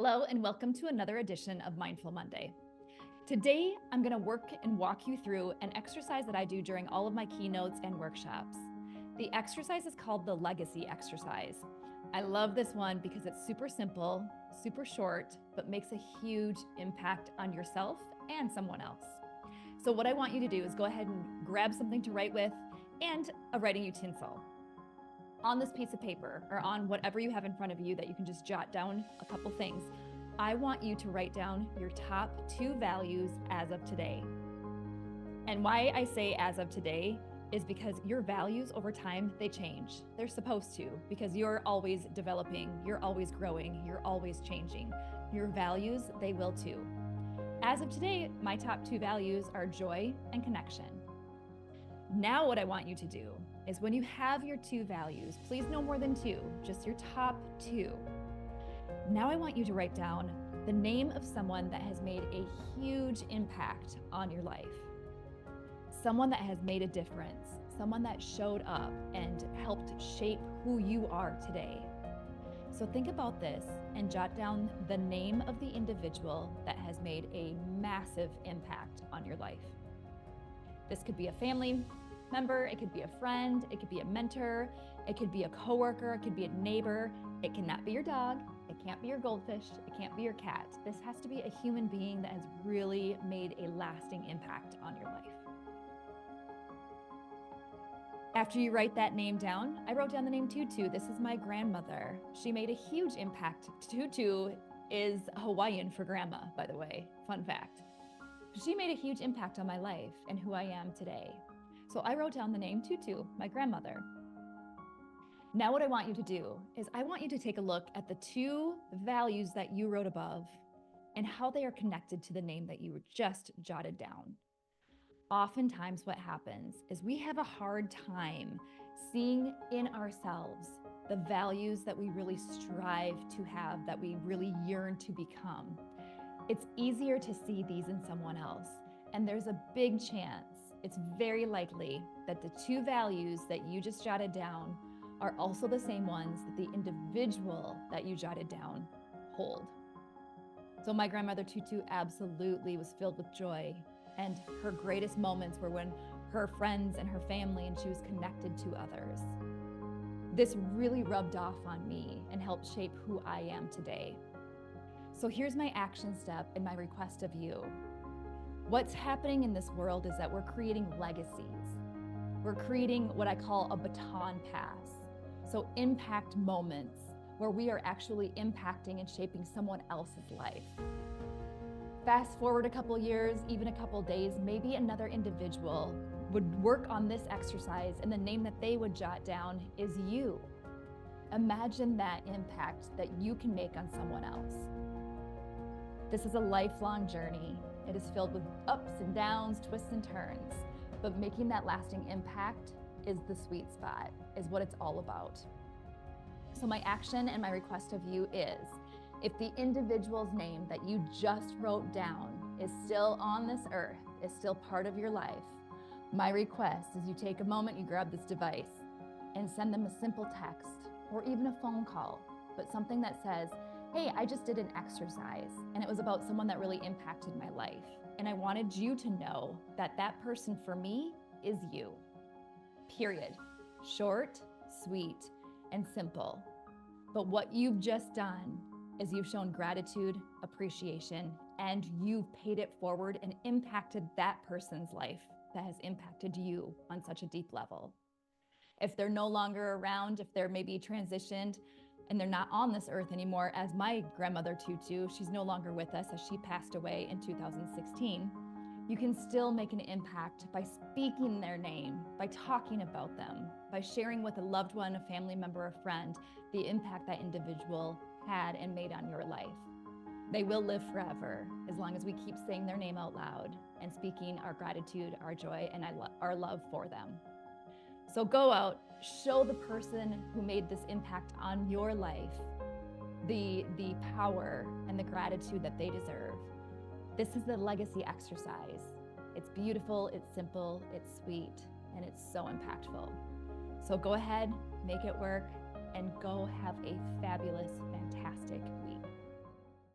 Hello, and welcome to another edition of Mindful Monday. Today, I'm going to work and walk you through an exercise that I do during all of my keynotes and workshops. The exercise is called the Legacy Exercise. I love this one because it's super simple, super short, but makes a huge impact on yourself and someone else. So what I want you to do is go ahead and grab something to write with and a writing utensil. On this piece of paper or on whatever you have in front of you that you can just jot down a couple things, I want you to write down your top 2 values as of today. And why I say as of today is because your values over time, they change. They're supposed to, because you're always developing, you're always growing, you're always changing. Your values, they will too. As of today, my top 2 values are joy and connection. Now what I want you to do is when you have your 2 values, please no more than 2, just your top 2. Now I want you to write down the name of someone that has made a huge impact on your life. Someone that has made a difference, someone that showed up and helped shape who you are today. So think about this and jot down the name of the individual that has made a massive impact on your life. This could be a family member, it could be a friend, it could be a mentor, it could be a coworker, it could be a neighbor. It cannot be your dog, it can't be your goldfish, it can't be your cat. This has to be a human being that has really made a lasting impact on your life. After you write that name down, I wrote down the name Tutu. This is my grandmother. She made a huge impact. Tutu is Hawaiian for grandma, by the way, fun fact. She made a huge impact on my life and who I am today. So I wrote down the name Tutu, my grandmother. Now what I want you to do is I want you to take a look at the 2 values that you wrote above and how they are connected to the name that you just jotted down. Oftentimes what happens is we have a hard time seeing in ourselves the values that we really strive to have, that we really yearn to become. It's easier to see these in someone else, and there's a big chance, it's very likely, that the 2 values that you just jotted down are also the same ones that the individual that you jotted down hold. So my grandmother Tutu absolutely was filled with joy, and her greatest moments were when her friends and her family and she was connected to others. This really rubbed off on me and helped shape who I am today. So here's my action step and my request of you. What's happening in this world is that we're creating legacies. We're creating what I call a baton pass. So impact moments where we are actually impacting and shaping someone else's life. Fast forward a couple years, even a couple days, maybe another individual would work on this exercise and the name that they would jot down is you. Imagine that impact that you can make on someone else. This is a lifelong journey. It is filled with ups and downs, twists and turns, but making that lasting impact is the sweet spot, is what it's all about. So my action and my request of you is, if the individual's name that you just wrote down is still on this earth, is still part of your life, my request is you take a moment, you grab this device and send them a simple text or even a phone call, but something that says, hey, I just did an exercise and it was about someone that really impacted my life. And I wanted you to know that that person for me is you. Period. Short, sweet, and simple. But what you've just done is you've shown gratitude, appreciation, and you've paid it forward and impacted that person's life that has impacted you on such a deep level. If they're no longer around, if they're maybe transitioned and they're not on this earth anymore, as my grandmother Tutu, she's no longer with us as she passed away in 2016, you can still make an impact by speaking their name, by talking about them, by sharing with a loved one, a family member, a friend, the impact that individual had and made on your life. They will live forever as long as we keep saying their name out loud and speaking our gratitude, our joy, and our love for them. So go out, show the person who made this impact on your life the power and the gratitude that they deserve. This is the legacy exercise. It's beautiful, it's simple, it's sweet, and it's so impactful. So go ahead, make it work, and go have a fabulous, fantastic